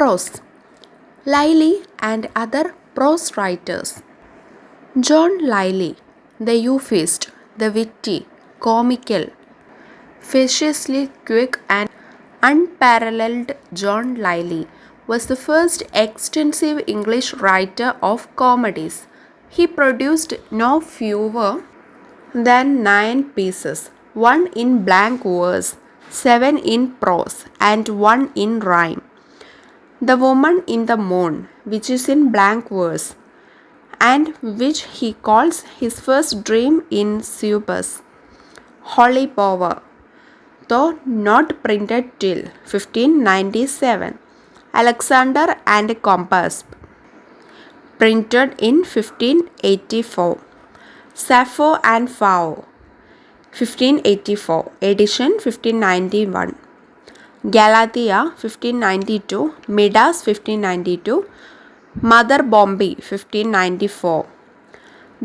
Prose. Lyly and other prose writers. John Lyly, the euphist, the witty, comical, facetiously quick and unparalleled John Lyly was the first extensive English writer of comedies. He produced no fewer than 9 pieces, 1 in blank verse, 7 in prose, and 1 in rhyme. The Woman in the Moon, which is in blank verse, and which he calls his first dream in Phoebus. Holy Power, though not printed till 1597. Alexander and Compass, printed in 1584. Sappho and Phao, 1584, edition 1591. Galatea 1592, Midas 1592, Mother Bombay 1594.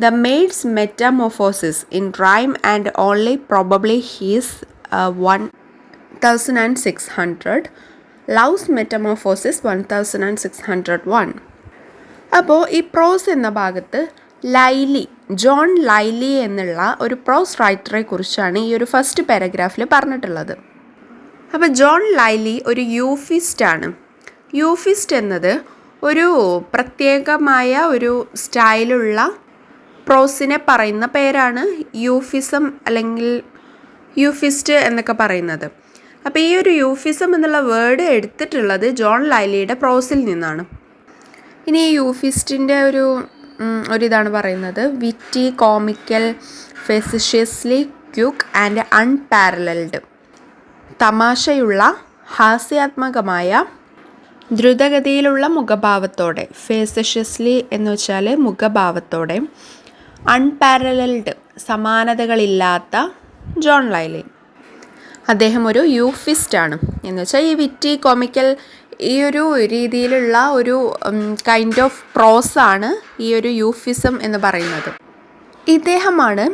The Maid's Metamorphosis in rhyme and only probably his 1600. Love's Metamorphosis 1601. അപ്പോൾ ഈ പ്രോസ് എന്ന ഭാഗത്ത് ലൈലി, John ലൈലി എന്നുള്ള ഒരു പ്രോസ് റൈറ്ററെ കുറിച്ചാണ് ഈ ഒരു first പാരഗ്രാഫിൽ പറഞ്ഞിട്ടുള്ളത്. അപ്പോൾ ജോൺ ലൈലി ഒരു യൂഫിസ്റ്റാണ്. യൂഫിസ്റ്റ് എന്നത് ഒരു പ്രത്യേകമായ ഒരു സ്റ്റൈലുള്ള പ്രോസിനെ പറയുന്ന പേരാണ് യൂഫിസം അല്ലെങ്കിൽ യൂഫിസ്റ്റ് എന്നൊക്കെ പറയുന്നത്. അപ്പോൾ ഈ ഒരു യൂഫിസം എന്നുള്ള വേർഡ് എടുത്തിട്ടുള്ളത് ജോൺ ലൈലിയുടെ പ്രോസിൽ നിന്നാണ്. ഇനി ഈ യൂഫിസ്റ്റിൻ്റെ ഒരിതാണ് പറയുന്നത്, വിറ്റി, കോമിക്കൽ, ഫെസിഷ്യസ്ലി ക്യുക്ക് ആൻഡ് അൺപാരലൽഡ്. തമാശയുള്ള, ഹാസ്യാത്മകമായ, ദ്രുതഗതിയിലുള്ള മുഖഭാവത്തോടെ, ഫേസിഷ്യസ്ലി എന്ന് വെച്ചാൽ മുഖഭാവത്തോടെ, അൺപാരലൽഡ് സമാനതകളില്ലാത്ത ജോൺ ലൈലി. അദ്ദേഹം ഒരു യൂഫിസ്റ്റാണ്. എന്ന് വെച്ചാൽ ഈ വിറ്റി, കോമിക്കൽ ഈ ഒരു രീതിയിലുള്ള ഒരു കൈൻഡ് ഓഫ് പ്രോസാണ് ഈ ഒരു യൂഫിസം എന്ന് പറയുന്നത്. ഇദ്ദേഹമാണ്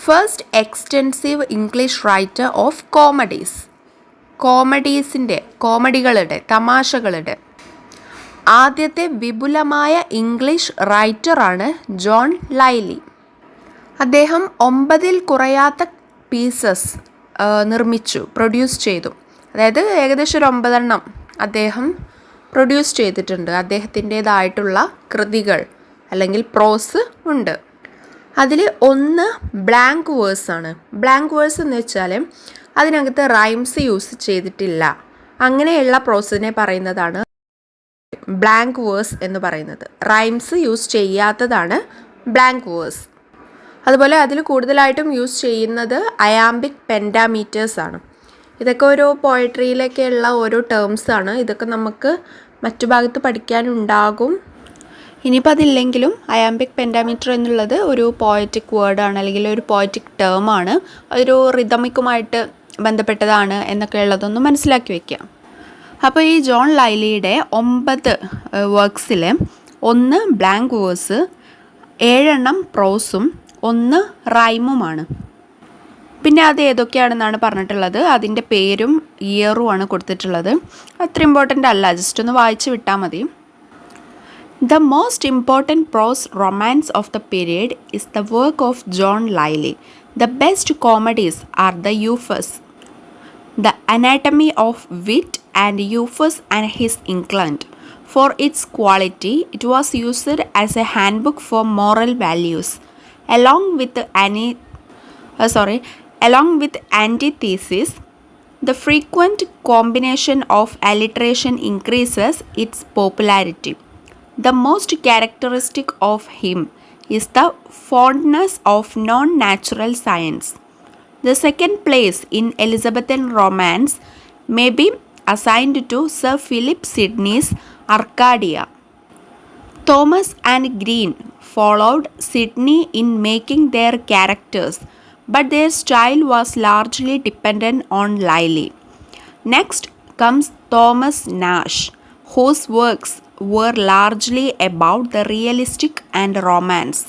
first extensive English writer of comedies. കോമഡികളുടെ, തമാശകളുടെ ആദ്യത്തെ വിപുലമായ ഇംഗ്ലീഷ് റൈറ്ററാണ് ജോൺ ലൈലി. അദ്ദേഹം 9 കുറയാത്ത പീസസ് പ്രൊഡ്യൂസ് ചെയ്തു. അതായത് ഏകദേശം ഒരു 9 അദ്ദേഹം പ്രൊഡ്യൂസ് ചെയ്തിട്ടുണ്ട്. അദ്ദേഹത്തിൻ്റേതായിട്ടുള്ള കൃതികൾ അല്ലെങ്കിൽ പ്രോസ് ഉണ്ട്. അതിൽ ഒന്ന് ബ്ലാങ്ക് വേഴ്സാണ്. ബ്ലാങ്ക് വേഴ്സ് എന്ന് വെച്ചാൽ അതിനകത്ത് റൈംസ് യൂസ് ചെയ്തിട്ടില്ല. അങ്ങനെയുള്ള പ്രോസിനെ പറയുന്നതാണ് ബ്ലാങ്ക് വേഴ്സ് എന്ന് പറയുന്നത്. റൈംസ് യൂസ് ചെയ്യാത്തതാണ് ബ്ലാങ്ക് വേഴ്സ്. അതുപോലെ അതിൽ കൂടുതലായിട്ടും യൂസ് ചെയ്യുന്നത് അയാംബിക് പെൻഡാമീറ്റേഴ്സ് ആണ്. ഇതൊക്കെ ഓരോ പോയട്രിയിലൊക്കെയുള്ള ഓരോ ടേംസാണ്. ഇതൊക്കെ നമുക്ക് മറ്റു ഭാഗത്ത് പഠിക്കാനുണ്ടാകും. ഇനിയിപ്പോൾ അതില്ലെങ്കിലും അയാംബിക് പെൻഡാമീറ്റർ എന്നുള്ളത് ഒരു പോയറ്റിക് വേർഡാണ്, അല്ലെങ്കിൽ ഒരു പോയറ്റിക് ടേമാണ്. അതൊരു റിതമിക്കുമായിട്ട് ബന്ധപ്പെട്ടതാണ് എന്നൊക്കെ ഉള്ളതൊന്ന് മനസ്സിലാക്കി വയ്ക്കുക. അപ്പോൾ ഈ ജോൺ ലൈലിയുടെ 9 വർക്ക്സിൽ 1 ബ്ലാങ്ക് വേഴ്സ്, 7 പ്രോസും 1 റൈമുമാണ്. പിന്നെ അത് ഏതൊക്കെയാണെന്നാണ് പറഞ്ഞിട്ടുള്ളത്. അതിൻ്റെ പേരും ഇയറുമാണ് കൊടുത്തിട്ടുള്ളത്. അത്ര ഇമ്പോർട്ടൻ്റ് അല്ല, ജസ്റ്റ് ഒന്ന് വായിച്ച് വിട്ടാൽ മതി. The most important prose romance of the period is the work of John Lyly. The best comedies are the Euphus, The Anatomy of Wit, and Euphus and His England. For its quality, it was used as a handbook for moral values, along with antithesis. The frequent combination of alliteration increases its popularity. The most characteristic of him is the fondness of non-natural science. The second place in Elizabethan romance may be assigned to Sir Philip Sidney's Arcadia. Thomas and Green followed Sidney in making their characters, but their style was largely dependent on Lyly. Next comes Thomas Nash, whose works were largely about the realistic and romance.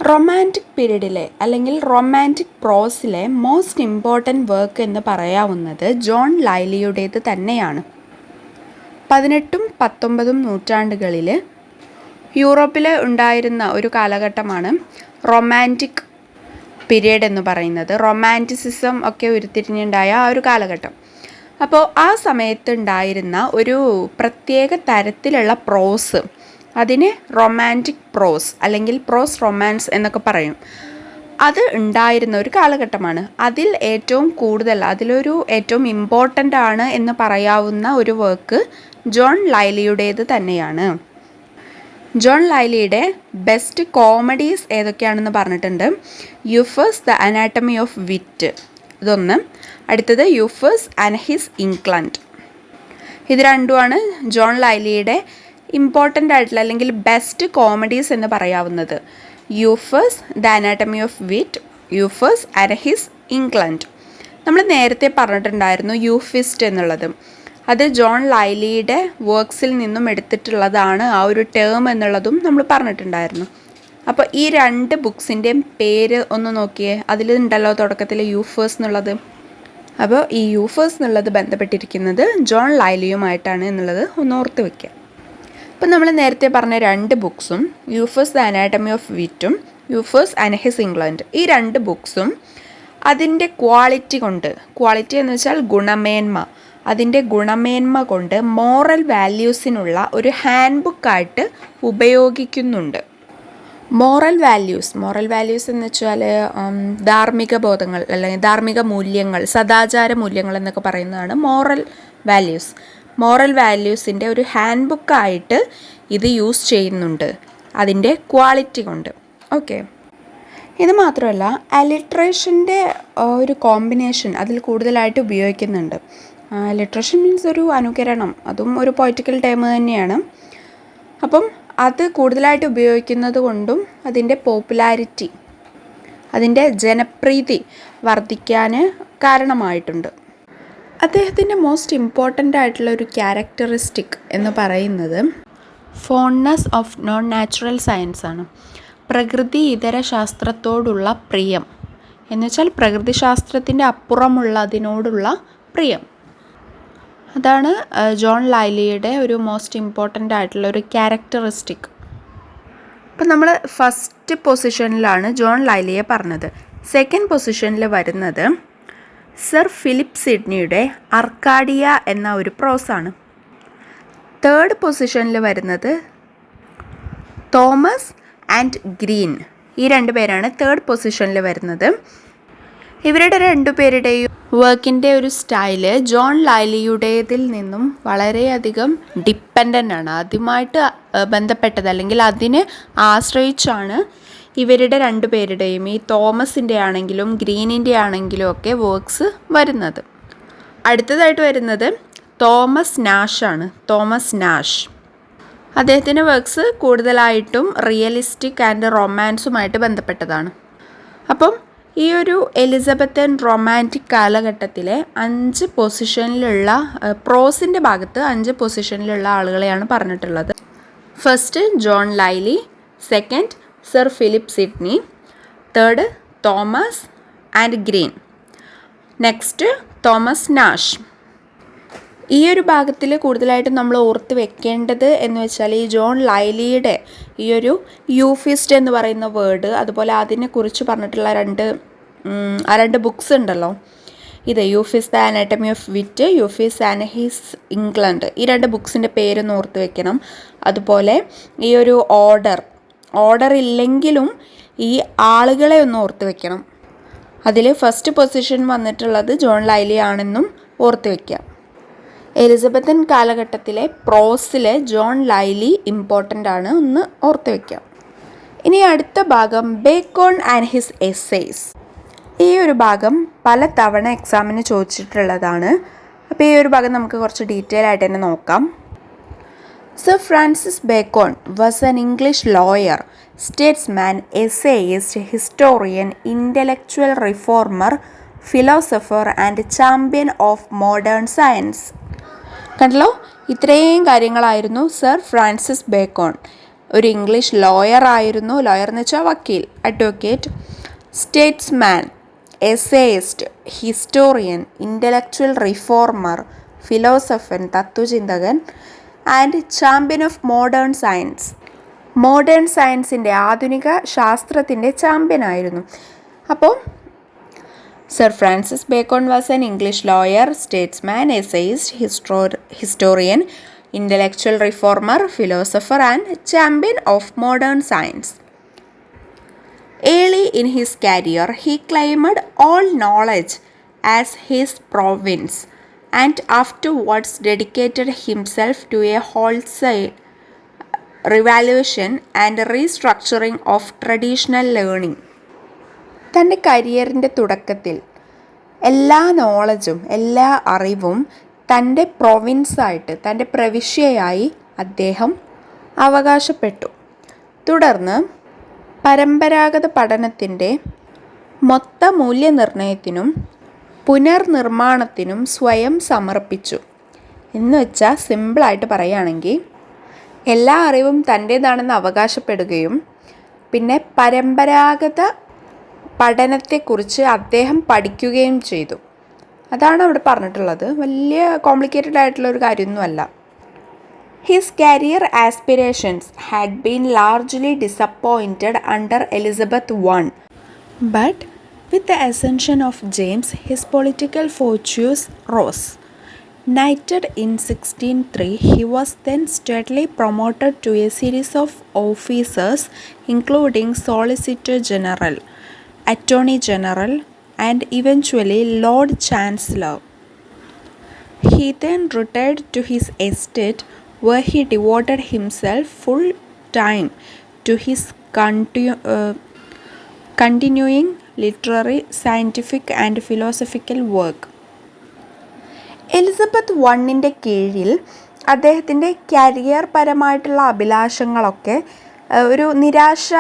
Romantic പീരീഡിലെ അല്ലെങ്കിൽ romantic പ്രോസിലെ most important work എന്ന് പറയാവുന്നത് John ലൈലിയുടേത് തന്നെയാണ്. 18 നൂറ്റാണ്ടുകളിൽ യൂറോപ്പിൽ ഉണ്ടായിരുന്ന ഒരു കാലഘട്ടമാണ് റൊമാൻറ്റിക് പീരിയഡ് എന്ന് പറയുന്നത്. റൊമാൻറ്റിസിസം ഒക്കെ ഉരുത്തിരിഞ്ഞുണ്ടായ ആ ഒരു കാലഘട്ടം. അപ്പോൾ ആ സമയത്ത് ഉണ്ടായിരുന്ന ഒരു പ്രത്യേക തരത്തിലുള്ള പ്രോസ്, അതിന് റൊമാൻറ്റിക് പ്രോസ് അല്ലെങ്കിൽ പ്രോസ് റൊമാൻസ് എന്നൊക്കെ പറയും. അത് ഉണ്ടായിരുന്ന ഒരു കാലഘട്ടമാണ്. അതിൽ ഏറ്റവും കൂടുതൽ, അതിലൊരു ഏറ്റവും ഇമ്പോർട്ടൻ്റ് ആണ് എന്ന് പറയാവുന്ന ഒരു വർക്ക് ജോൺ ലൈലിയുടേത് തന്നെയാണ്. ജോൺ ലൈലിയുടെ ബെസ്റ്റ് കോമഡീസ് ഏതൊക്കെയാണെന്ന് പറഞ്ഞിട്ടുണ്ട്. യൂഫസ് ദ അനാട്ടമി ഓഫ് വിറ്റ് ഇതൊന്ന്, അടുത്തത് യൂഫസ് ആൻഡ് ഹിസ് ഇംഗ്ലണ്ട്. ഇത് രണ്ടുമാണ് ജോൺ ലൈലിയുടെ ഇമ്പോർട്ടൻ്റ് ആയിട്ടുള്ള അല്ലെങ്കിൽ ബെസ്റ്റ് കോമഡീസ് എന്ന് പറയാവുന്നത്. യൂഫസ് ദ അനാട്ടമി ഓഫ് വിറ്റ്, യൂഫസ് ആൻഡ് ഹിസ് ഇംഗ്ലണ്ട്. നമ്മൾ നേരത്തെ പറഞ്ഞിട്ടുണ്ടായിരുന്നു യൂഫിസ്റ്റ് എന്നുള്ളത്. അത് ജോൺ ലൈലിയുടെ വർക്ക്സിൽ നിന്നും എടുത്തിട്ടുള്ളതാണ് ആ ഒരു ടേം എന്നുള്ളതും നമ്മൾ പറഞ്ഞിട്ടുണ്ടായിരുന്നു. അപ്പോൾ ഈ രണ്ട് ബുക്സിൻ്റെയും പേര് ഒന്ന് നോക്കിയേ. അതിലുണ്ടല്ലോ തുടക്കത്തിൽ യൂഫേഴ്സ് എന്നുള്ളത്. അപ്പോൾ ഈ യൂഫേഴ്സ് എന്നുള്ളത് ബന്ധപ്പെട്ടിരിക്കുന്നത് ജോൺ ലൈലിയുമായിട്ടാണ് എന്നുള്ളത് ഒന്ന് ഓർത്ത് വയ്ക്കുക. ഇപ്പം നമ്മൾ നേരത്തെ പറഞ്ഞ രണ്ട് ബുക്സും, യൂഫസ് ദ അനാട്ടമി ഓഫ് വിറ്റും യൂഫസ് ആൻഡ് ഹിസ് ഇംഗ്ലണ്ട്, ഈ രണ്ട് ബുക്സും അതിൻ്റെ ക്വാളിറ്റി കൊണ്ട്, ക്വാളിറ്റി എന്ന് വെച്ചാൽ ഗുണമേന്മ, അതിൻ്റെ ഗുണമേന്മ കൊണ്ട് മോറൽ വാല്യൂസിനുള്ള ഒരു ഹാൻഡ് ബുക്കായിട്ട് ഉപയോഗിക്കുന്നുണ്ട്. മോറൽ വാല്യൂസ് എന്ന് വെച്ചാൽ ധാർമ്മിക ബോധങ്ങൾ അല്ലെങ്കിൽ ധാർമ്മിക മൂല്യങ്ങൾ, സദാചാര മൂല്യങ്ങൾ എന്നൊക്കെ പറയുന്നതാണ് മോറൽ വാല്യൂസ്. മോറൽ വാല്യൂസിൻ്റെ ഒരു ഹാൻഡ് ബുക്കായിട്ട് ഇത് യൂസ് ചെയ്യുന്നുണ്ട് അതിൻ്റെ ക്വാളിറ്റി കൊണ്ട്. ഓക്കെ, ഇത് മാത്രമല്ല അലിട്രേഷൻ്റെ ഒരു കോമ്പിനേഷൻ അതിൽ കൂടുതലായിട്ട് ഉപയോഗിക്കുന്നുണ്ട്. ലിട്രേഷൻ മീൻസ് ഒരു അനുകരണം, അതും ഒരു പൊയറ്റിക്കൽ ടേം തന്നെയാണ്. അപ്പം അത് കൂടുതലായിട്ട് ഉപയോഗിക്കുന്നത് കൊണ്ടും അതിൻ്റെ പോപ്പുലാരിറ്റി, അതിൻ്റെ ജനപ്രീതി വർദ്ധിക്കാൻ കാരണമായിട്ടുണ്ട്. അദ്ദേഹത്തിൻ്റെ മോസ്റ്റ് ഇമ്പോർട്ടൻ്റ് ആയിട്ടുള്ള ഒരു ക്യാരക്ടറിസ്റ്റിക് എന്ന് പറയുന്നത് ഫോൺനെസ് ഓഫ് നോൺ നാച്ചുറൽ സയൻസ് ആണ്. പ്രകൃതി ഇതര ശാസ്ത്രത്തോടുള്ള പ്രിയം എന്ന് വെച്ചാൽ പ്രകൃതി ശാസ്ത്രത്തിൻ്റെ അപ്പുറമുള്ളതിനോടുള്ള പ്രിയം. അതാണ് ജോൺ ലൈലിയുടെ ഒരു മോസ്റ്റ് ഇമ്പോർട്ടൻ്റ് ആയിട്ടുള്ള ഒരു ക്യാരക്ടറിസ്റ്റിക്. ഇപ്പം നമ്മൾ ഫസ്റ്റ് പൊസിഷനിലാണ് ജോൺ ലൈലിയെ പറഞ്ഞത്. സെക്കൻഡ് പൊസിഷനിൽ വരുന്നത് സർ ഫിലിപ്പ് സിഡ്നിയുടെ അർക്കാഡിയ എന്ന ഒരു പ്രോസാണ്. തേർഡ് പൊസിഷനിൽ വരുന്നത് തോമസ് ആൻഡ് ഗ്രീൻ, ഈ രണ്ട് പേരാണ് തേർഡ് പൊസിഷനിൽ വരുന്നത്. ഇവരുടെ രണ്ടുപേരുടെയും വർക്കിൻ്റെ ഒരു സ്റ്റൈല് ജോൺ ലൈലിയുടേതിൽ നിന്നും വളരെയധികം ഡിപ്പെൻഡൻ്റ് ആണ്, അതുമായിട്ട് ബന്ധപ്പെട്ടത് അല്ലെങ്കിൽ അതിനെ ആശ്രയിച്ചാണ് ഇവരുടെ രണ്ടുപേരുടെയും, ഈ തോമസിൻ്റെ ആണെങ്കിലും ഗ്രീനിൻ്റെ ആണെങ്കിലും ഒക്കെ വർക്ക്സ് വരുന്നത്. അടുത്തതായിട്ട് വരുന്നത് തോമസ് നാഷാണ്. തോമസ് നാഷ്, അദ്ദേഹത്തിൻ്റെ വർക്ക്സ് കൂടുതലായിട്ടും റിയലിസ്റ്റിക് ആൻഡ് റൊമാൻസുമായിട്ട് ബന്ധപ്പെട്ടതാണ്. അപ്പം ഈ ഒരു എലിസബത്തൻ റൊമാൻറ്റിക് കാലഘട്ടത്തിലെ 5 പൊസിഷനിലുള്ള പ്രോസിൻ്റെ ഭാഗത്ത് 5 പൊസിഷനിലുള്ള ആളുകളെയാണ് പറഞ്ഞിട്ടുള്ളത്. First John Lyly, second Sir Philip Sidney, third Thomas and Greene, next Thomas Nash. ഈ ഒരു ഭാഗത്തിൽ കൂടുതലായിട്ടും നമ്മൾ ഓർത്ത് വെക്കേണ്ടത് എന്ന് വെച്ചാൽ ഈ ജോൺ ലൈലിയുടെ ഈ ഒരു യൂഫിസ്റ്റ് എന്ന് പറയുന്ന വേർഡ്, അതുപോലെ അതിനെക്കുറിച്ച് പറഞ്ഞിട്ടുള്ള രണ്ട് ബുക്സ് ഉണ്ടല്ലോ, ഇത് യൂഫിസ് ദ അനാട്ടമി ഓഫ് വിറ്റ്, യൂഫിസ് ആൻഡ് ഹിസ് ഇംഗ്ലണ്ട്, ഈ രണ്ട് ബുക്സിൻ്റെ പേരൊന്ന് ഓർത്ത് വെക്കണം. അതുപോലെ ഈ ഒരു ഓർഡർ ഇല്ലെങ്കിലും ഈ ആളുകളെ ഒന്ന് ഓർത്ത് വെക്കണം. അതിൽ ഫസ്റ്റ് പൊസിഷൻ വന്നിട്ടുള്ളത് ജോൺ ലൈലി ആണെന്നും ഓർത്ത് വയ്ക്കാം. എലിസബത്തൻ കാലഘട്ടത്തിലെ പ്രോസിൽ ജോൺ ലൈലി ഇമ്പോർട്ടൻ്റ് ആണ്, ഒന്ന് ഓർത്ത് വയ്ക്കാം. ഇനി അടുത്ത ഭാഗം ബേക്കോൺ ആൻഡ് ഹിസ് എസ്സേസ്. ഈ ഒരു ഭാഗം പല തവണ എക്സാമിന് ചോദിച്ചിട്ടുള്ളതാണ്. അപ്പോൾ ഈ ഒരു ഭാഗം നമുക്ക് കുറച്ച് ഡീറ്റെയിൽ ആയിട്ട് തന്നെ നോക്കാം. Sir Francis Bacon was an English lawyer, statesman, essayist, historian, intellectual reformer, philosopher and champion of modern science. കണ്ടല്ലോ, ഇത്രയും കാര്യങ്ങളായിരുന്നു സർ ഫ്രാൻസിസ് ബേക്കോൺ. ഒരു ഇംഗ്ലീഷ് ലോയർ ആയിരുന്നു. ലോയർ എന്ന് വെച്ചാൽ വക്കീൽ, advocate. Statesman, essayist, historian, intellectual reformer, philosopher, തത്വചിന്തകൻ, and champion of modern science. Modern സയൻസിൻ്റെ, ആധുനിക ശാസ്ത്രത്തിൻ്റെ ചാമ്പ്യനായിരുന്നു. അപ്പോൾ Sir Francis Bacon was an English lawyer, statesman, essayist, historian, intellectual reformer, philosopher, and champion of modern science. Early in his career, he claimed all knowledge as his province and afterwards dedicated himself to a wholesale revaluation and restructuring of traditional learning. തൻ്റെ കരിയറിൻ്റെ തുടക്കത്തിൽ എല്ലാ നോളജും, എല്ലാ അറിവും തൻ്റെ പ്രൊവിൻസായിട്ട്, തൻ്റെ പ്രവിശ്യയായി അദ്ദേഹം അവകാശപ്പെട്ടു. തുടർന്ന് പരമ്പരാഗത പഠനത്തിൻ്റെ മൊത്ത മൂല്യനിർണ്ണയത്തിനും പുനർനിർമ്മാണത്തിനും സ്വയം സമർപ്പിച്ചു. എന്ന് വെച്ചാൽ സിമ്പിളായിട്ട് പറയുകയാണെങ്കിൽ എല്ലാ അറിവും തൻ്റേതാണെന്ന് അവകാശപ്പെടുകയും പിന്നെ പരമ്പരാഗത പഠനത്തെക്കുറിച്ച് അദ്ദേഹം പഠിക്കുകയും ചെയ്തു. അതാണ് അവിടെ പറഞ്ഞിട്ടുള്ളത്. വലിയ കോംപ്ലിക്കേറ്റഡ് ആയിട്ടുള്ള ഒരു കാര്യമൊന്നുമല്ല. His career aspirations had been largely disappointed under Elizabeth I. But with the ascension of James his political fortunes rose. Knighted in 1603, he was then steadily promoted to a series of offices including Solicitor General, Attorney General, and eventually Lord Chancellor. He then retired to his estate where he devoted himself full time to his continuing literary, scientific, and philosophical work. Elizabeth I കീഴിൽ അദ്ദേഹത്തിൻ്റെ career പരമായിട്ടുള്ള അഭിലാഷങ്ങളൊക്കെ ഒരു നിരാശ,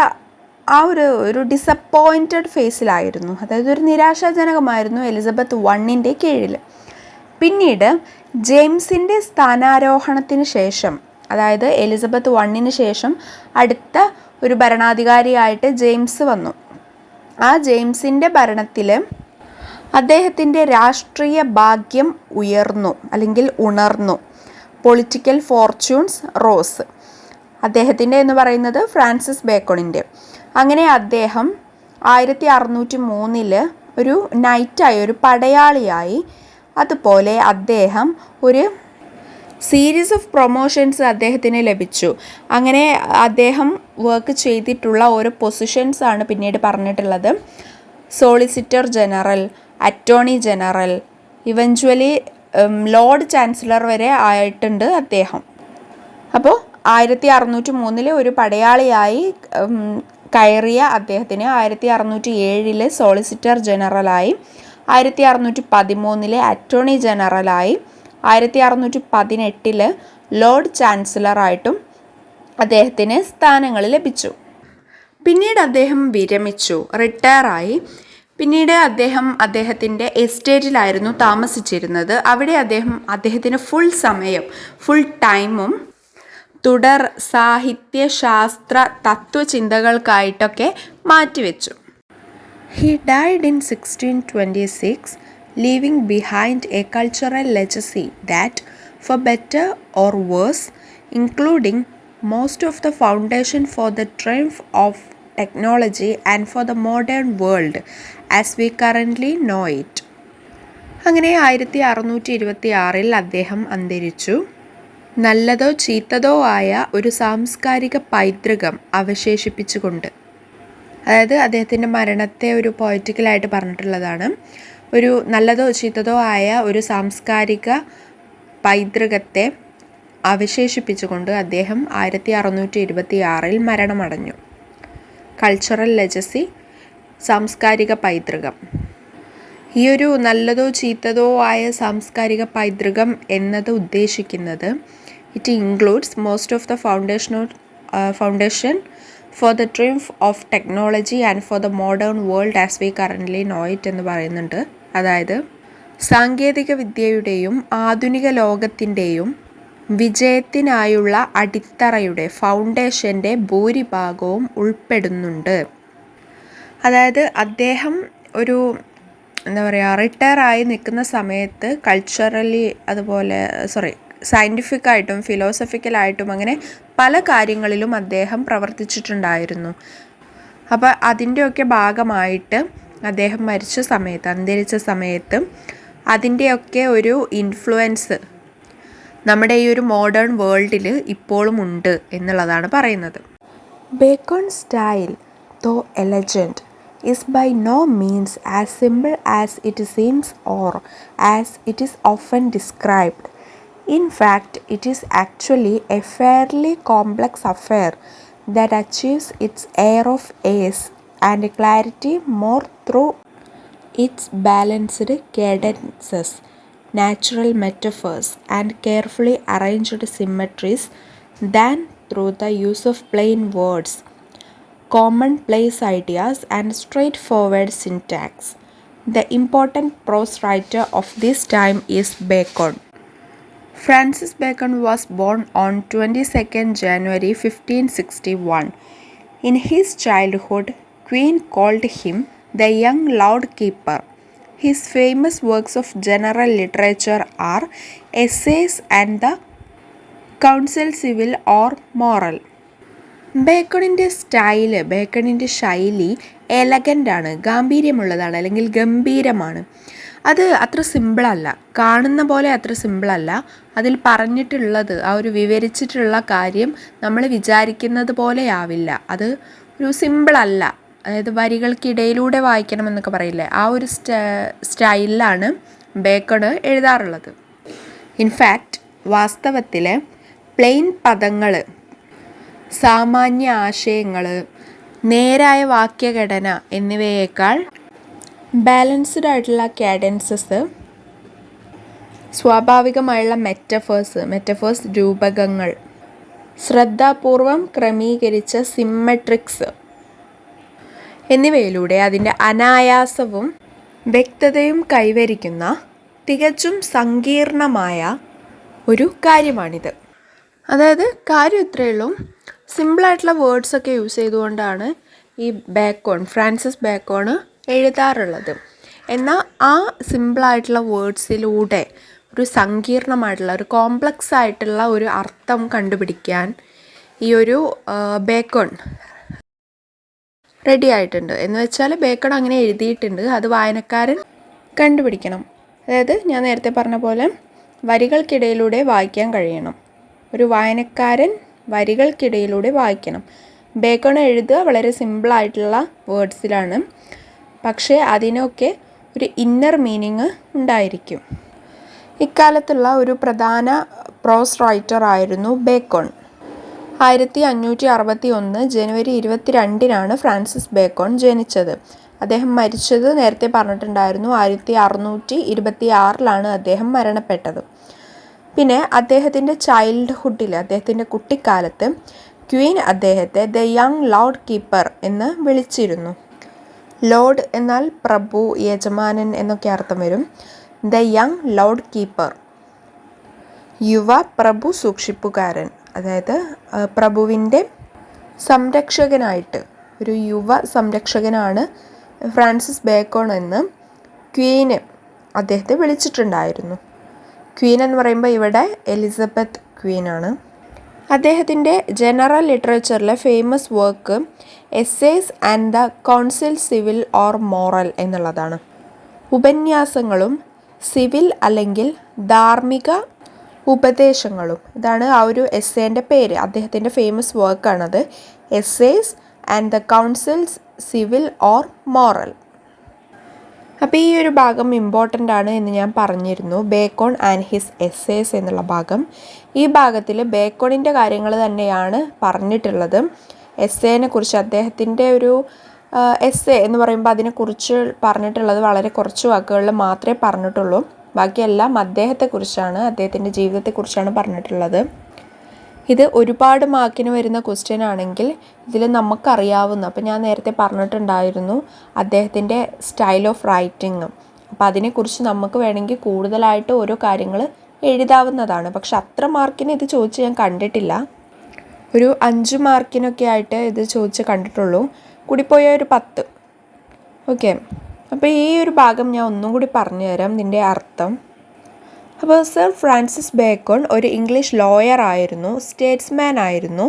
ഒരു disappointed ഫേസിലായിരുന്നു. അതായത് ഒരു നിരാശാജനകമായിരുന്നു Elizabeth I കീഴിൽ. പിന്നീട് ജെയിംസിൻ്റെ സ്ഥാനാരോഹണത്തിന് ശേഷം, അതായത് എലിസബത്ത് I ശേഷം അടുത്ത ഒരു ഭരണാധികാരിയായിട്ട് ജെയിംസ് വന്നു. ആ ജെയിംസിൻ്റെ ഭരണത്തിൽ അദ്ദേഹത്തിൻ്റെ രാഷ്ട്രീയ ഭാഗ്യം ഉയർന്നു അല്ലെങ്കിൽ ഉണർന്നു. Political fortunes rose. അദ്ദേഹത്തിൻ്റെ എന്ന് പറയുന്നത് ഫ്രാൻസിസ് ബേക്കണിൻ്റെ. അങ്ങനെ അദ്ദേഹം 1603 ഒരു നൈറ്റായി, ഒരു പടയാളിയായി. അതുപോലെ അദ്ദേഹം ഒരു സീരീസ് ഓഫ് പ്രൊമോഷൻസ് അദ്ദേഹത്തിന് ലഭിച്ചു. അങ്ങനെ അദ്ദേഹം വർക്ക് ചെയ്തിട്ടുള്ള ഓരോ പൊസിഷൻസാണ് പിന്നീട് പറഞ്ഞിട്ടുള്ളത്. Solicitor general, attorney general, eventually Lord chancellor വരെ ആയിട്ടുണ്ട് അദ്ദേഹം. അപ്പോൾ 1603 ഒരു പടയാളിയായി കയറിയ അദ്ദേഹത്തിന് 1607 സോളിസിറ്റർ ജനറലായി, 1613 അറ്റോർണി ജനറലായി, 1618 ലോർഡ് ചാൻസലറായിട്ടും അദ്ദേഹത്തിന് സ്ഥാനങ്ങൾ ലഭിച്ചു. പിന്നീട് അദ്ദേഹം വിരമിച്ചു, റിട്ടയറായി. പിന്നീട് അദ്ദേഹത്തിൻ്റെ എസ്റ്റേറ്റിലായിരുന്നു താമസിച്ചിരുന്നത്. അവിടെ അദ്ദേഹത്തിന് ഫുൾ ടൈമും തുടർ സാഹിത്യ, ശാസ്ത്ര, തത്വചിന്തകൾക്കായിട്ടൊക്കെ മാറ്റിവെച്ചു. He died in 1626, leaving behind a cultural legacy that, for better or worse, including most of the foundation for the triumph of technology and for the modern world as we currently know it. അങ്ങനെ 1626 അദ്ദേഹം അന്തരിച്ചു. നല്ലതോ ചീത്തതോ ആയ ഒരു സാംസ്കാരിക പൈതൃകം അവശേഷിപ്പിച്ചുകൊണ്ട്. അതായത് അദ്ദേഹത്തിൻ്റെ മരണത്തെ ഒരു പോയറ്റിക്കലായിട്ട് പറഞ്ഞിട്ടുള്ളതാണ്. ഒരു നല്ലതോ ചീത്തതോ ആയ ഒരു സാംസ്കാരിക പൈതൃകത്തെ അവശേഷിപ്പിച്ചുകൊണ്ട് അദ്ദേഹം 1626 മരണമടഞ്ഞു. കൾച്ചറൽ ലെജസി, സാംസ്കാരിക പൈതൃകം. ഈ ഒരു നല്ലതോ ചീത്തതോ ആയ സാംസ്കാരിക പൈതൃകം എന്നത് ഉദ്ദേശിക്കുന്നത് it includes most of the foundation for the triumph of technology and for the modern world as we currently know it എന്ന് പറയുന്നുണ്ട്. അതായത് സാങ്കേതിക വിദ്യയുടെയും ആധുനിക ലോകത്തിൻ്റെയും വിജയത്തിനായുള്ള അടിത്തറയുടെ ഫൗണ്ടേഷൻ്റെ ഭൂരിഭാഗവും ഉൾപ്പെടുന്നുണ്ട്. അതായത് അദ്ദേഹം ഒരു റിട്ടയറായി നിൽക്കുന്ന സമയത്ത് സയൻറ്റിഫിക്കായിട്ടും ഫിലോസഫിക്കലായിട്ടും അങ്ങനെ പല കാര്യങ്ങളിലും അദ്ദേഹം പ്രവർത്തിച്ചിട്ടുണ്ടായിരുന്നു. അപ്പോൾ അതിൻ്റെയൊക്കെ ഭാഗമായിട്ട് അദ്ദേഹം അന്തരിച്ച സമയത്ത് അതിൻ്റെയൊക്കെ ഒരു ഇൻഫ്ലുവൻസ് നമ്മുടെ ഈ ഒരു മോഡേൺ വേൾഡിൽ ഇപ്പോഴും ഉണ്ട് എന്നുള്ളതാണ് പറയുന്നത്. Bacon's style, though elegant, is by no means as simple as it seems or as it is often described. In fact, it is actually a fairly complex affair that achieves its air of ease and clarity more through its balanced cadences, natural metaphors, and carefully arranged symmetries than through the use of plain words, commonplace ideas, and straightforward syntax. The important prose writer of this time is Bacon. Francis Bacon was born on 22nd January 1561. In his childhood, Queen called him the young Lord Keeper. His famous works of general literature are Essays and the Counsel Civil or Moral. ബേക്കണിൻ്റെ ശൈലി എലഗൻ്റാണ്, ഗാംഭീര്യമുള്ളതാണ്, അല്ലെങ്കിൽ ഗംഭീരമാണ്. അത് അത്ര സിമ്പിളല്ല, കാണുന്ന പോലെ അത്ര സിമ്പിളല്ല. അതിൽ പറഞ്ഞിട്ടുള്ളത്, ആ ഒരു വിവരിച്ചിട്ടുള്ള കാര്യം നമ്മൾ വിചാരിക്കുന്നത് പോലെ ആവില്ല. അത് ഒരു സിമ്പിളല്ല. അതായത് വരികൾക്കിടയിലൂടെ വായിക്കണമെന്നൊക്കെ പറയില്ലേ, ആ ഒരു സ്റ്റൈലിലാണ് ബേക്കണ് എഴുതാറുള്ളത്. ഇൻഫാക്റ്റ് വാസ്തവത്തിൽ പ്ലെയിൻ പദങ്ങൾ, സാമാന്യ ആശയങ്ങൾ, നേരായ വാക്യഘടന എന്നിവയേക്കാൾ ബാലൻസ്ഡ് ആയിട്ടുള്ള കാഡൻസസ്, സ്വാഭാവികമായുള്ള മെറ്റഫേഴ്സ് രൂപകങ്ങൾ, ശ്രദ്ധാപൂർവം ക്രമീകരിച്ച സിമ്മട്രിക്സ് എന്നിവയിലൂടെ അതിൻ്റെ അനായാസവും വ്യക്തതയും കൈവരിക്കുന്ന തികച്ചും സങ്കീർണമായ ഒരു കാര്യമാണിത്. അതായത് കാര്യം ഇത്രയേ ഉള്ളൂ, സിമ്പിളായിട്ടുള്ള വേർഡ്സൊക്കെ യൂസ് ചെയ്തുകൊണ്ടാണ് ഈ ഫ്രാൻസിസ് ബേക്കോൺ എഴുതാറുള്ളത്. എന്നാൽ ആ സിമ്പിളായിട്ടുള്ള വേർഡ്സിലൂടെ ഒരു സങ്കീർണമായിട്ടുള്ള, ഒരു കോംപ്ലക്സ് ആയിട്ടുള്ള ഒരു അർത്ഥം കണ്ടുപിടിക്കാൻ ഈ ഒരു ബേക്കോൺ റെഡി ആയിട്ടുണ്ട്. എന്ന് വെച്ചാൽ ബേക്കൺ അങ്ങനെ എഴുതിയിട്ടുണ്ട്, അത് വായനക്കാരൻ കണ്ടുപിടിക്കണം. അതായത് ഞാൻ നേരത്തെ പറഞ്ഞ പോലെ വരികൾക്കിടയിലൂടെ വായിക്കാൻ കഴിയണം. ഒരു വായനക്കാരൻ വരികൾക്കിടയിലൂടെ വായിക്കണം. ബേക്കൺ എഴുതുക വളരെ സിമ്പിളായിട്ടുള്ള വേർഡ്സിലാണ്, പക്ഷേ അതിനൊക്കെ ഒരു ഇന്നർ മീനിങ് ഉണ്ടായിരിക്കും. ഇക്കാലത്തുള്ള ഒരു പ്രധാന പ്രോസ് റൈറ്റർ ആയിരുന്നു ബേക്കോൺ. 1561 ജനുവരി 22 ഫ്രാൻസിസ് ബേക്കോൺ ജനിച്ചത്. അദ്ദേഹം മരിച്ചത് നേരത്തെ പറഞ്ഞിട്ടുണ്ടായിരുന്നു 1626 അദ്ദേഹം മരണപ്പെട്ടത്. പിന്നെ അദ്ദേഹത്തിൻ്റെ ചൈൽഡ്ഹുഡിൽ, അദ്ദേഹത്തിൻ്റെ കുട്ടിക്കാലത്ത് ക്വീൻ അദ്ദേഹത്തെ ദ യങ് ലോർഡ് കീപ്പർ എന്ന് വിളിച്ചിരുന്നു. ലോർഡ് എന്നാൽ പ്രഭു, യജമാനൻ എന്നൊക്കെ അർത്ഥം വരും. ദ യങ് ലോർഡ് കീപ്പർ, യുവ പ്രഭു സൂക്ഷിപ്പുകാരൻ, അതായത് പ്രഭുവിൻ്റെ സംരക്ഷകനായിട്ട് ഒരു യുവ സംരക്ഷകനാണ് ഫ്രാൻസിസ് ബേക്കോൺ എന്ന് ക്വീന് അദ്ദേഹത്തെ വിളിച്ചിട്ടുണ്ടായിരുന്നു. ക്വീൻ എന്ന് പറയുമ്പോൾ ഇവിടെ എലിസബത്ത് ക്വീനാണ്. അദ്ദേഹത്തിൻ്റെ ജനറൽ ലിറ്ററേച്ചറിലെ famous work essays and the counsel civil or moral എന്നുള്ളതാണ്. ഉപന്യാസങ്ങളും സിവിൽ അല്ലെങ്കിൽ ധാർമ്മിക ഉപദേശങ്ങളും, ഇതാണ് ആ ഒരു എസ്സേൻ്റെ പേര്. അദ്ദേഹത്തിൻ്റെ ഫേമസ് വർക്കാണത്, essays and the counsels civil or moral. അപ്പോൾ ഈ ഒരു ഭാഗം ഇമ്പോർട്ടൻ്റ് ആണ് എന്ന് ഞാൻ പറഞ്ഞിരുന്നു, ബേക്കോൺ ആൻഡ് ഹിസ് എസ്സേസ് എന്നുള്ള ഭാഗം. ഈ ഭാഗത്തിൽ ബേക്കോണിൻ്റെ കാര്യങ്ങൾ തന്നെയാണ് പറഞ്ഞിട്ടുള്ളത്. എസ്സേനെ കുറിച്ച്, അദ്ദേഹത്തിൻ്റെ ഒരു എസ്സേ എന്ന് പറയുമ്പോൾ അതിനെക്കുറിച്ച് പറഞ്ഞിട്ടുള്ളത് വളരെ കുറച്ച് വാക്കുകളിൽ മാത്രമേ പറഞ്ഞിട്ടുള്ളൂ. ബാക്കിയെല്ലാം അദ്ദേഹത്തെക്കുറിച്ചാണ്, അദ്ദേഹത്തിൻ്റെ ജീവിതത്തെക്കുറിച്ചാണ് പറഞ്ഞിട്ടുള്ളത്. ഇത് ഒരുപാട് മാർക്കിന് വരുന്ന ക്വസ്റ്റ്യൻ ആണെങ്കിൽ ഇതിൽ നമുക്കറിയാവുന്ന, അപ്പോൾ ഞാൻ നേരത്തെ പറഞ്ഞിട്ടുണ്ടായിരുന്നു അദ്ദേഹത്തിൻ്റെ സ്റ്റൈൽ ഓഫ് റൈറ്റിംഗ്, അപ്പോൾ അതിനെക്കുറിച്ച് നമുക്ക് വേണമെങ്കിൽ കൂടുതലായിട്ട് ഓരോ കാര്യങ്ങൾ എഴുതാവുന്നതാണ്. പക്ഷെ അത്ര മാർക്കിന് ഇത് ചോദിച്ച് ഞാൻ കണ്ടിട്ടില്ല. ഒരു 5 മാർക്കിനൊക്കെ ആയിട്ട് ഇത് ചോദിച്ച് കണ്ടിട്ടുള്ളൂ, കൂടിപ്പോയ ഒരു 10. ഓക്കെ, അപ്പോൾ ഈ ഒരു ഭാഗം ഞാൻ ഒന്നും കൂടി പറഞ്ഞു തരാം ഇതിൻ്റെ അർത്ഥം. അപ്പോൾ സർ ഫ്രാൻസിസ് ബേക്കൺ ഒരു ഇംഗ്ലീഷ് ലോയർ ആയിരുന്നു, സ്റ്റേറ്റ്സ്മാൻ ആയിരുന്നു,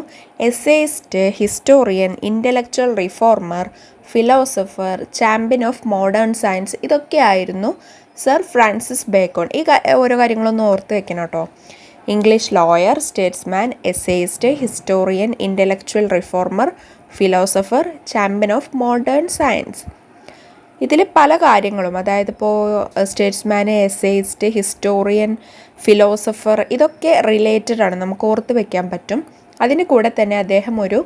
essayist, historian, intellectual reformer, philosopher, champion of modern science. ഇതൊക്കെ ആയിരുന്നു സർ ഫ്രാൻസിസ് ബേക്കൺ. ഈ ഓരോ കാര്യങ്ങളൊന്നും ഓർത്ത് വെക്കണം കേട്ടോ. English lawyer, statesman, essayist, historian, intellectual reformer, philosopher, champion of modern science. ഇതിൽ പല കാര്യങ്ങളും, അതായത് ഇപ്പോൾ സ്റ്റേറ്റ്സ്മാൻ, എസ്സേയിസ്റ്റ്, ഹിസ്റ്റോറിയൻ, ഫിലോസഫർ, ഇതൊക്കെ റിലേറ്റഡ് ആണ്, നമുക്ക് ഓർത്ത് വയ്ക്കാൻ പറ്റും. അതിന് കൂടെ തന്നെ അദ്ദേഹം ഒരു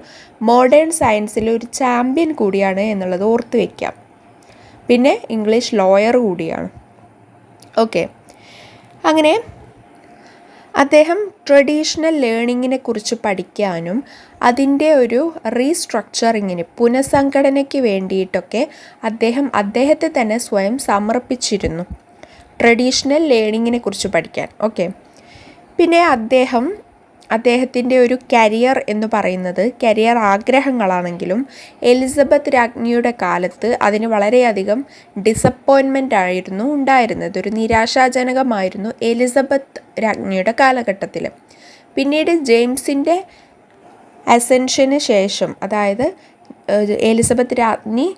മോഡേൺ സയൻസിൽ ഒരു ചാമ്പ്യൻ കൂടിയാണ് എന്നുള്ളത് ഓർത്ത് വയ്ക്കാം. പിന്നെ ഇംഗ്ലീഷ് ലോയർ കൂടിയാണ്. ഓക്കെ, അങ്ങനെ അദ്ദേഹം ട്രഡീഷണൽ ലേണിങ്ങിനെ കുറിച്ച് പഠിക്കാനും അതിൻ്റെ ഒരു റീസ്ട്രക്ചറിങ്ങിന്, പുനഃസംഘടനയ്ക്ക് വേണ്ടിയിട്ടൊക്കെ അദ്ദേഹത്തെ തന്നെ സ്വയം സമർപ്പിച്ചിരുന്നു, ട്രഡീഷണൽ ലേണിങ്ങിനെ കുറിച്ച് പഠിക്കാൻ. ഓക്കെ, പിന്നെ അദ്ദേഹത്തിൻ്റെ ഒരു കരിയർ എന്ന് പറയുന്നത്, കരിയർ ആഗ്രഹങ്ങളാണെങ്കിലും എലിസബത്ത് രാജ്ഞിയുടെ കാലത്ത് അതിന് വളരെയധികം ഡിസപ്പോയിൻമെൻ്റ് ആയിരുന്നു ഉണ്ടായിരുന്നത്. ഒരു നിരാശാജനകമായിരുന്നു എലിസബത്ത് രാജ്ഞിയുടെ കാലഘട്ടത്തിൽ. പിന്നീട് ജെയിംസിൻ്റെ അസെൻഷന് ശേഷം, അതായത് എലിസബത്ത് രാജ്ഞി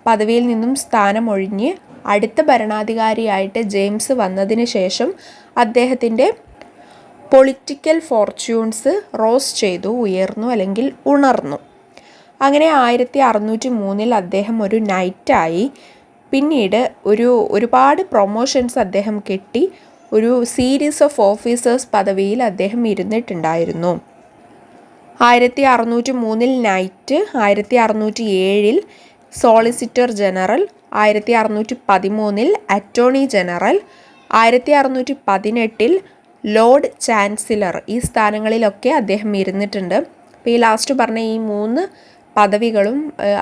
പദവിയിൽ നിന്നും സ്ഥാനമൊഴിഞ്ഞ് അടുത്ത ഭരണാധികാരിയായിട്ട് ജെയിംസ് വന്നതിന് ശേഷം അദ്ദേഹത്തിൻ്റെ പൊളിറ്റിക്കൽ ഫോർച്യൂൺസ് റോസ് ചെയ്തു, ഉയർന്നു അല്ലെങ്കിൽ ഉണർന്നു. അങ്ങനെ 1603 അദ്ദേഹം ഒരു നൈറ്റായി. പിന്നീട് ഒരുപാട് പ്രൊമോഷൻസ് അദ്ദേഹം കിട്ടി. ഒരു സീരീസ് ഓഫ് ഓഫീസേഴ്സ് പദവിയിൽ അദ്ദേഹം ഇരുന്നിട്ടുണ്ടായിരുന്നു. 1603 night, 1607 solicitor general, 1613 attorney general, 1618 Lord chancellor. ഈ സ്ഥാനങ്ങളിലൊക്കെ അദ്ദേഹം ഇരുന്നിട്ടുണ്ട്. അപ്പോൾ ഈ ലാസ്റ്റ് പറഞ്ഞ ഈ 3 പദവികളും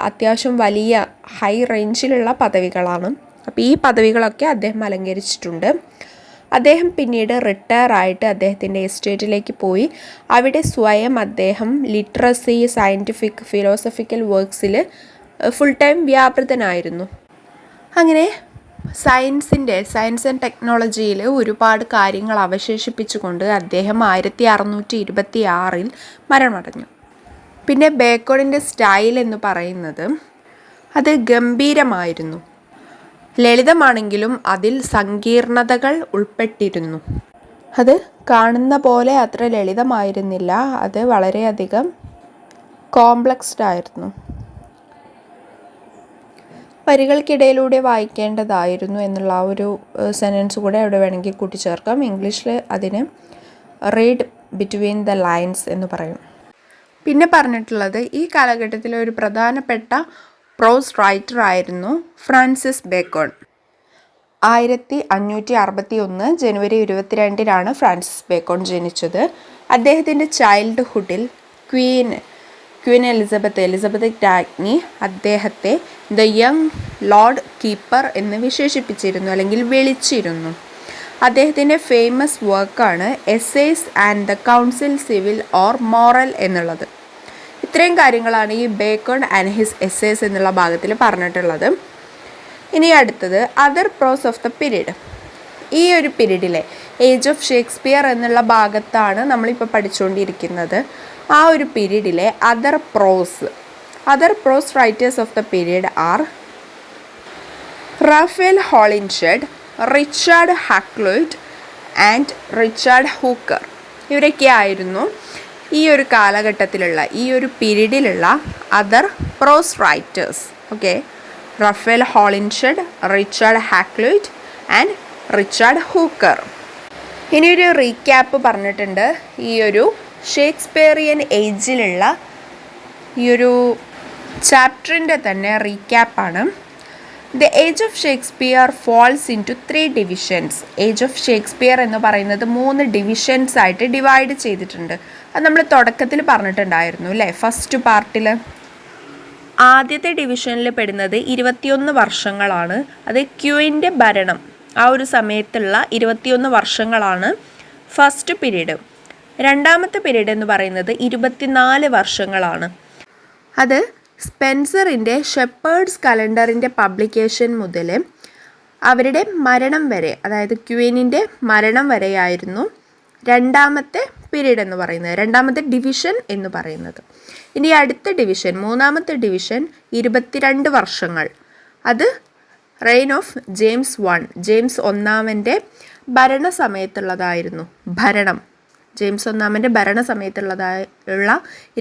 അത്യാവശ്യം വലിയ ഹൈ റേഞ്ചിലുള്ള പദവികളാണ്. അപ്പോൾ ഈ പദവികളൊക്കെ അദ്ദേഹം അലങ്കരിച്ചിട്ടുണ്ട്. അദ്ദേഹം പിന്നീട് റിട്ടയർ ആയിട്ട് അദ്ദേഹത്തിൻ്റെ എസ്റ്റേറ്റിലേക്ക് പോയി. അവിടെ സ്വയം അദ്ദേഹം ലിറ്ററസി, സയൻറ്റിഫിക്, ഫിലോസഫിക്കൽ വർക്ക്സിൽ ഫുൾ ടൈം വ്യാപൃതനായിരുന്നു. അങ്ങനെ സയൻസ് ആൻഡ് ടെക്നോളജിയിൽ ഒരുപാട് കാര്യങ്ങൾ അവശേഷിപ്പിച്ചുകൊണ്ട് അദ്ദേഹം 1626 മരണമടഞ്ഞു. പിന്നെ ബേക്കണിൻ്റെ സ്റ്റൈൽ എന്ന് പറയുന്നത് അത് ഗംഭീരമായിരുന്നു. ലളിതമാണെങ്കിലും അതിൽ സങ്കീർണതകൾ ഉൾപ്പെട്ടിരുന്നു. അത് കാണുന്ന പോലെ അത്ര ലളിതമായിരുന്നില്ല, അത് വളരെയധികം കോംപ്ലക്സ്ഡ് ആയിരുന്നു. വരികൾക്കിടയിലൂടെ വായിക്കേണ്ടതായിരുന്നു എന്നുള്ള ആ ഒരു സെൻറ്റൻസ് കൂടെ അവിടെ വേണമെങ്കിൽ കൂട്ടിച്ചേർക്കാം. ഇംഗ്ലീഷിൽ അതിന് റീഡ് ബിറ്റ്വീൻ ദ ലൈൻസ് എന്ന് പറയും. പിന്നെ പറഞ്ഞിട്ടുള്ളത് ഈ കാലഘട്ടത്തിലെ ഒരു പ്രധാനപ്പെട്ട പ്രോസ് റൈറ്റർ ആയിരുന്നു ഫ്രാൻസിസ് ബേക്കൺ. 1561 ജനുവരി 22 ഫ്രാൻസിസ് ബേക്കൺ ജനിച്ചത്. അദ്ദേഹത്തിൻ്റെ ചൈൽഡ്ഹുഡിൽ ക്വീൻ എലിസബത്ത് രാജ്ഞി അദ്ദേഹത്തെ ദ യങ് ലോർഡ് കീപ്പർ എന്ന് വിശേഷിപ്പിച്ചിരുന്നു അല്ലെങ്കിൽ വിളിച്ചിരുന്നു. അദ്ദേഹത്തിൻ്റെ ഫേമസ് വർക്കാണ് essays and the counsel civil or moral എന്നുള്ളത്. ഇത്രയും കാര്യങ്ങളാണ് ഈ ബേക്കൺ ആൻഡ് ഹിസ് എസ്സേസ് എന്നുള്ള ഭാഗത്തിൽ പറഞ്ഞിട്ടുള്ളത്. ഇനി അടുത്തത് other prose of the period. ഈ ഒരു പീരീഡിലെ ഏജ് ഓഫ് ഷേക്സ്പിയർ എന്നുള്ള ഭാഗത്താണ് നമ്മളിപ്പോൾ പഠിച്ചുകൊണ്ടിരിക്കുന്നത്. ആ ഒരു പീരീഡിലെ other prose writers of the period are Raphael Holinshed, Richard Hakluyt and Richard Hooker. ഇവരൊക്കെ ആയിരുന്നു ഈ ഒരു കാലഘട്ടത്തിലുള്ള, ഈ ഒരു പീരീഡിലുള്ള other prose writers. Okay, Raphael Holinshed, Richard Hakluyt and Richard Hooker. ഇനിയൊരു റീക്യാപ്പ് പറഞ്ഞിട്ടുണ്ട്. ഈ ഒരു ഷേക്സ്പിയറിയൻ ഏജിലുള്ള ഈ ഒരു ചാപ്റ്ററിൻ്റെ തന്നെ റീക്യാപ്പാണ്. The age of Shakespeare falls in to 3 divisions. Age of Shakespeare എന്ന് പറയുന്നത് 3 ഡിവിഷൻസ് ആയിട്ട് ഡിവൈഡ് ചെയ്തിട്ടുണ്ട്. അത് നമ്മൾ തുടക്കത്തിൽ പറഞ്ഞിട്ടുണ്ടായിരുന്നു അല്ലേ, ഫസ്റ്റ് പാർട്ടിൽ. ആദ്യത്തെ ഡിവിഷനിൽ പെടുന്നത് 21 വർഷങ്ങളാണ്. അത് ക്യൂവിൻ്റെ ഭരണം, ആ ഒരു സമയത്തുള്ള 21 വർഷങ്ങളാണ് ഫസ്റ്റ് പീരീഡ്. രണ്ടാമത്തെ പീരീഡ് എന്ന് പറയുന്നത് 24 വർഷങ്ങളാണ്. അത് സ്പെൻസറിൻ്റെ ഷെപ്പേർഡ്സ് കലണ്ടറിൻ്റെ പബ്ലിക്കേഷൻ മുതൽ അവരുടെ മരണം വരെ, അതായത് ക്വീനിൻ്റെ മരണം വരെയായിരുന്നു രണ്ടാമത്തെ പീരീഡ് എന്ന് പറയുന്നത്, രണ്ടാമത്തെ ഡിവിഷൻ എന്ന് പറയുന്നത്. ഇനി അടുത്ത ഡിവിഷൻ, മൂന്നാമത്തെ ഡിവിഷൻ 22 വർഷങ്ങൾ. അത് റെയിൻ ഓഫ് ജെയിംസ് ഒന്നാമൻ്റെ ഭരണസമയത്തുള്ളതായിരുന്നു. ജെയിംസ് ഒന്നാമൻ്റെ ഭരണസമയത്തുള്ള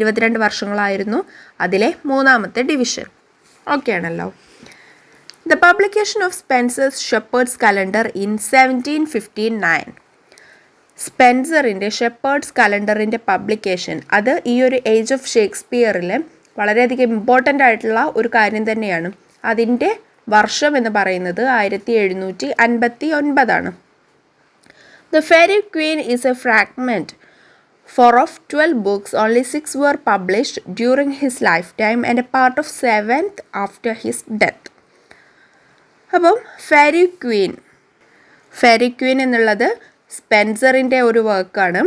22 വർഷങ്ങളായിരുന്നു അതിലെ മൂന്നാമത്തെ ഡിവിഷൻ. ഓക്കെ ആണല്ലോ. The publication of Spencer's Shepherd's Calendar in 1759. സ്പെൻസറിൻ്റെ ഷെപ്പേർഡ്സ് കലണ്ടറിൻ്റെ പബ്ലിക്കേഷൻ, അത് ഈ ഒരു ഏജ് ഓഫ് ഷേക്സ്പിയറിൽ വളരെയധികം ഇമ്പോർട്ടൻ്റ് ആയിട്ടുള്ള ഒരു കാര്യം തന്നെയാണ്. അതിൻ്റെ വർഷം എന്ന് പറയുന്നത് 1759. The Fairy Queen is a fragment of 12 books. Only 6 were published during his lifetime and a part of 7th after his death. അപ്പം ഫെയറി ക്വീൻ എന്നുള്ളത് സ്പെൻസറിൻ്റെ ഒരു വർക്കാണ്.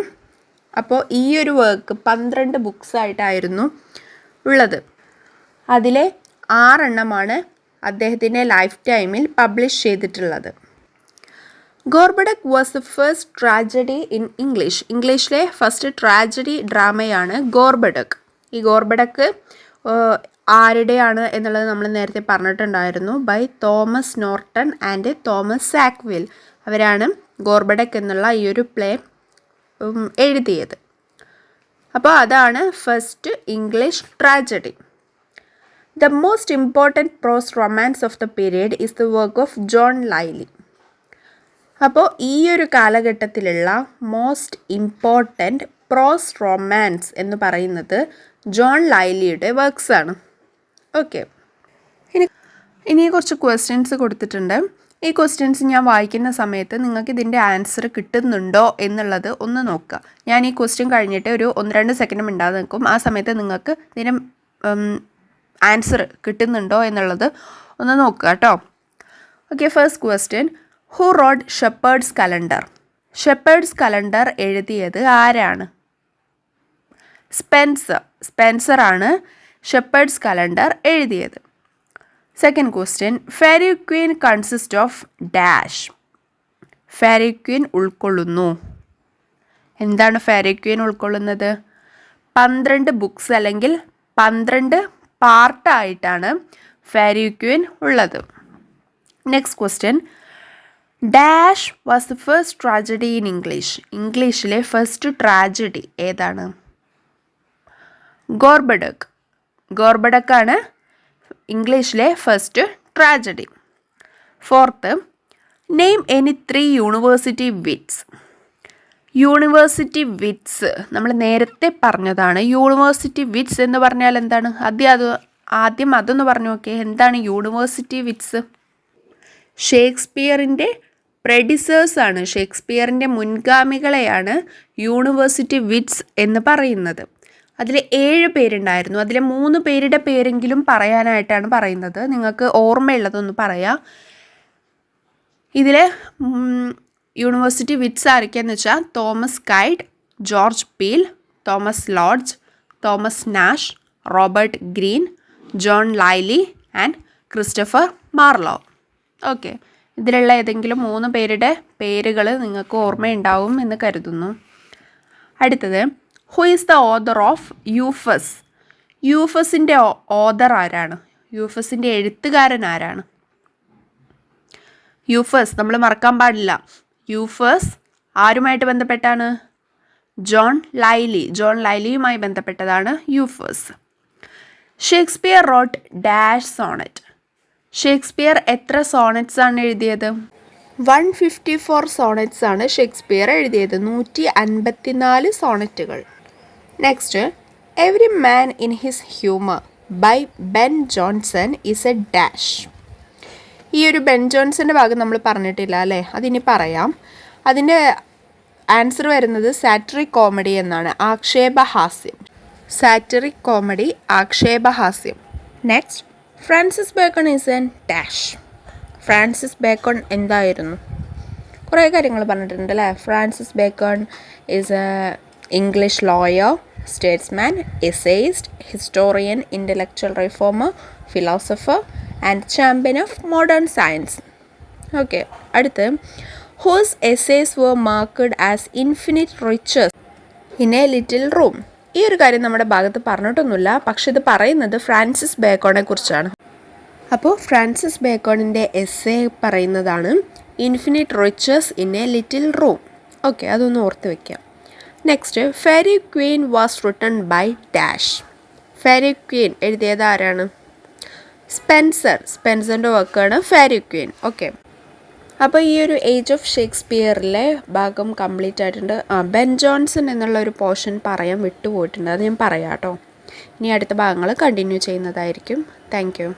അപ്പോൾ ഈ ഒരു വർക്ക് 12 ബുക്സായിട്ടായിരുന്നു ഉള്ളത്. അതിലെ 6 എണ്ണമാണ് അദ്ദേഹത്തിൻ്റെ ലൈഫ് ടൈമിൽ പബ്ലിഷ് ചെയ്തിട്ടുള്ളത്. Gorboduc was the first tragedy in ഇംഗ്ലീഷിലെ ഫസ്റ്റ് ട്രാജഡി ഡ്രാമയാണ് ഗോർബഡക്. ഈ ഗോർബഡക്ക് ആരുടെയാണ് എന്നുള്ളത് നമ്മൾ നേരത്തെ പറഞ്ഞിട്ടുണ്ടായിരുന്നു. By Thomas Norton and Thomas Sackville. അവരാണ് ഗോർബഡക്ക് എന്നുള്ള ഈ ഒരു പ്ലേ എഴുതിയത്. അപ്പോൾ അതാണ് first English tragedy. The most important prose romance of the period is the work of John Lyly. അപ്പോൾ ഈ ഒരു കാലഘട്ടത്തിലുള്ള മോസ്റ്റ് ഇമ്പോർട്ടൻറ്റ് പ്രോസ് റൊമാൻസ് എന്ന് പറയുന്നത് ജോൺ ലൈലിയുടെ വർക്ക്സാണ്. ഓക്കെ, ഇനി കുറച്ച് ക്വസ്റ്റ്യൻസ് കൊടുത്തിട്ടുണ്ട്. ഈ ക്വസ്റ്റ്യൻസ് ഞാൻ വായിക്കുന്ന സമയത്ത് നിങ്ങൾക്ക് ഇതിൻ്റെ ആൻസർ കിട്ടുന്നുണ്ടോ എന്നുള്ളത് ഒന്ന് നോക്കുക. ഞാൻ ഈ ക്വസ്റ്റ്യൻ കഴിഞ്ഞിട്ട് ഒരു 1-2 സെക്കൻഡ് മിണ്ടാതെ നിൽക്കും. ആ സമയത്ത് നിങ്ങൾക്ക് ഇതിന് ആൻസർ കിട്ടുന്നുണ്ടോ എന്നുള്ളത് ഒന്ന് നോക്കുക കേട്ടോ. Okay, first question, who wrote Shepherd's Calendar? Shepherd's Calendar എഴുതിയത് ആരാണ്? സ്പെൻസറാണ് ഷെപ്പേർഡ്സ് കലണ്ടർ എഴുതിയത്. Second question, Faerie Queene consist of dash? Faerie Queene ഉൾക്കൊള്ളുന്നു. എന്താണ് ഫെയറി ക്വീൻ ഉൾക്കൊള്ളുന്നത്? 12 ബുക്സ് അല്ലെങ്കിൽ 12 പാർട്ടായിട്ടാണ് ഫെയറി ക്വീൻ ഉള്ളത്. Next question, dash was the first tragedy in ഇംഗ്ലീഷിലെ ഫസ്റ്റ് ട്രാജഡി ഏതാണ്? ഗോർബഡക്കാണ് ഇംഗ്ലീഷിലെ first tragedy. Fourth, name any 3 university wits. നമ്മൾ നേരത്തെ പറഞ്ഞതാണ്. യൂണിവേഴ്സിറ്റി വിറ്റ്സ് എന്ന് പറഞ്ഞാൽ എന്താണ്? ആദ്യം അതൊന്ന് പറഞ്ഞു നോക്കിയേ. എന്താണ് യൂണിവേഴ്സിറ്റി വിറ്റ്സ്? ഷേക്സ്പിയറിൻ്റെ പ്രെഡിസേഴ്സാണ്, ഷേക്സ്പിയറിൻ്റെ മുൻഗാമികളെയാണ് യൂണിവേഴ്സിറ്റി വിറ്റ്സ് എന്ന് പറയുന്നത്. അതിൽ 7 പേരുണ്ടായിരുന്നു. അതിൽ 3 പേരുടെ പേരെങ്കിലും പറയാനായിട്ടാണ് പറയുന്നത്. നിങ്ങൾക്ക് ഓർമ്മയുള്ളതൊന്ന് പറയാം. ഇതിൽ യൂണിവേഴ്സിറ്റി വിറ്റ്സ് ആരൊക്കെയാണെന്ന് വെച്ചാൽ Thomas Kyd, George Peele, Thomas Lodge, Thomas Nash, Robert Greene, John Lyly and Christopher Marlowe. Okay, ഇതിലുള്ള ഏതെങ്കിലും 3 പേരുടെ പേരുകൾ നിങ്ങൾക്ക് ഓർമ്മയുണ്ടാവും എന്ന് കരുതുന്നു. അടുത്തത്, who is the author of Euphues? യൂഫസിൻ്റെ ഓഥർ ആരാണ്? യൂഫസിൻ്റെ എഴുത്തുകാരൻ ആരാണ്? യൂഫസ് നമ്മൾ മറക്കാൻ പാടില്ല. യൂഫസ് ആരുമായിട്ട് ബന്ധപ്പെട്ടാണ്? ജോൺ ലൈലിയുമായി ബന്ധപ്പെട്ടതാണ് Euphues. Shakespeare wrote dash sonnet. Shakespeare എത്ര സോണറ്റ്സ് ആണ് എഴുതിയത്? 154 സോണറ്റ്സ് ആണ് ഷേക്സ്പിയർ എഴുതിയത്. 154 സോണറ്റുകൾ. Next, every man in his humour by Ben Jonson is a dash. ഈ ഒരു ബെൻ ജോൺസൻ്റെ ഭാഗം നമ്മൾ പറഞ്ഞിട്ടില്ല അല്ലേ? അതിനി പറയാം. അതിൻ്റെ ആൻസർ വരുന്നത് സാറ്ററിക് കോമഡി എന്നാണ്, ആക്ഷേപഹാസ്യം. സാറ്ററിക് കോമഡി, ആക്ഷേപഹാസ്യം. Next, Francis Bacon is an dash. Francis Bacon എന്തായിരുന്നു? കുറേ കാര്യങ്ങൾ പറഞ്ഞിട്ടുണ്ട് അല്ലേ? Francis Bacon is a English lawyer, statesman, essayist, historian, intellectual reformer, philosopher and champion of modern science. Okay, അടുത്ത് whose essays were marked as infinite riches in a little room. ഈ ഒരു കാര്യം നമ്മുടെ ഭാഗത്ത് പറഞ്ഞിട്ടൊന്നുമില്ല, പക്ഷെ ഇത് പറയുന്നത് ഫ്രാൻസിസ് ബേക്കോണെ കുറിച്ചാണ്. അപ്പോൾ ഫ്രാൻസിസ് ബേക്കോണിൻ്റെ എസ്സേ പറയുന്നതാണ് infinite riches in a little room. Okay, അതൊന്ന് ഓർത്ത് വയ്ക്കാം. Next, Faerie Queene was written by dash. Faerie Queene എഴുതിയത് ആരാണ്? സ്പെൻസറിൻ്റെ വർക്കാണ് ഫെയറി ക്വീൻ. ഓക്കെ, അപ്പോൾ ഈ ഒരു ഏജ് ഓഫ് ഷേക്സ്പിയറിലെ ഭാഗം കംപ്ലീറ്റ് ആയിട്ടുണ്ട്. ബെൻ ജോൺസൺ എന്നുള്ള ഒരു പോർഷൻ പറയാൻ വിട്ടുപോയിട്ടുണ്ട്, അത് ഞാൻ പറയാം കേട്ടോ. ഇനി അടുത്ത ഭാഗങ്ങൾ കണ്ടിന്യൂ ചെയ്യുന്നതായിരിക്കും. Thank you.